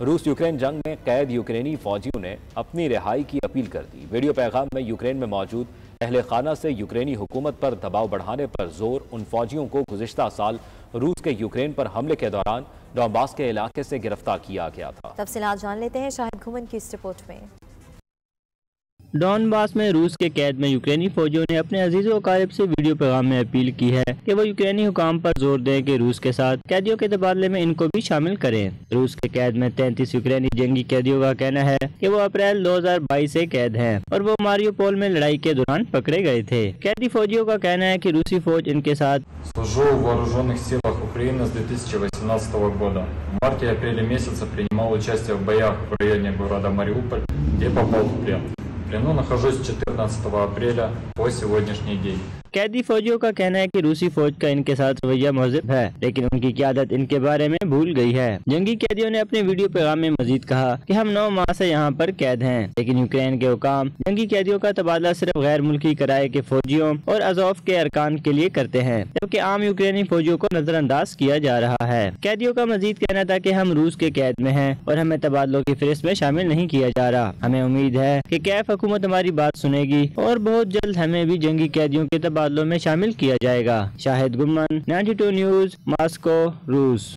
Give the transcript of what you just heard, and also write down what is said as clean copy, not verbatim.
روس یوکرین جنگ میں قید یوکرینی فوجیوں نے اپنی رہائی کی اپیل کر دی۔ ویڈیو پیغام میں یوکرین میں موجود اہل خانہ سے یوکرینی حکومت پر دباؤ بڑھانے پر زور ان فوجیوں کو گزشتہ سال روس کے یوکرین پر حملے کے دوران ڈونباس کے علاقے سے گرفتار کیا گیا تھا۔ تفصیلات جان لیتے ہیں شاہد گھومن کی اس رپورٹ میں۔ ڈونباس میں روس کے قید میں یوکرینی فوجیوں نے اپنے عزیز و اقارب سے ویڈیو پیغام میں اپیل کی ہے کہ وہ یوکرینی حکام پر زور دیں کہ روس کے ساتھ قیدیوں کے تبادلے میں ان کو بھی شامل کریں۔ روس کے قید میں 33 یوکرینی جنگی قیدیوں کا کہنا ہے کہ وہ اپریل 2022 سے قید ہیں اور وہ ماریوپول میں لڑائی کے دوران پکڑے گئے تھے۔ قیدی فوجیوں کا کہنا ہے کہ روسی فوج ان کے ساتھ Служу в вооруженных силах Украины с 2018 года. В марте и апреле месяца принимал участие в боях в районе города Мариуполь, где попал в плен. В плену нахожусь с 14 апреля по сегодняшний день. قیدی فوجیوں کا کہنا ہے کہ روسی فوج کا ان کے ساتھ رویہ مہذب ہے، لیکن ان کی قیادت ان کے بارے میں بھول گئی ہے۔ جنگی قیدیوں نے اپنے ویڈیو پیغام میں مزید کہا کہ ہم 9 ماہ سے یہاں پر قید ہیں، لیکن یوکرین کے حکام جنگی قیدیوں کا تبادلہ صرف غیر ملکی کرائے کے فوجیوں اور ازوف کے ارکان کے لیے کرتے ہیں، جبکہ عام یوکرینی فوجیوں کو نظر انداز کیا جا رہا ہے۔ قیدیوں کا مزید کہنا تھا کہ ہم روس کے قید میں ہیں اور ہمیں تبادلوں کی فہرست میں شامل نہیں کیا جا رہا۔ ہمیں امید ہے کہ کیف حکومت ہماری بات سنے گی اور بہت جلد ہمیں بھی جنگی قیدیوں کے تبادلوں میں شامل کیا جائے گا۔ شاہد گھومن، 92 نیوز، ماسکو، روس۔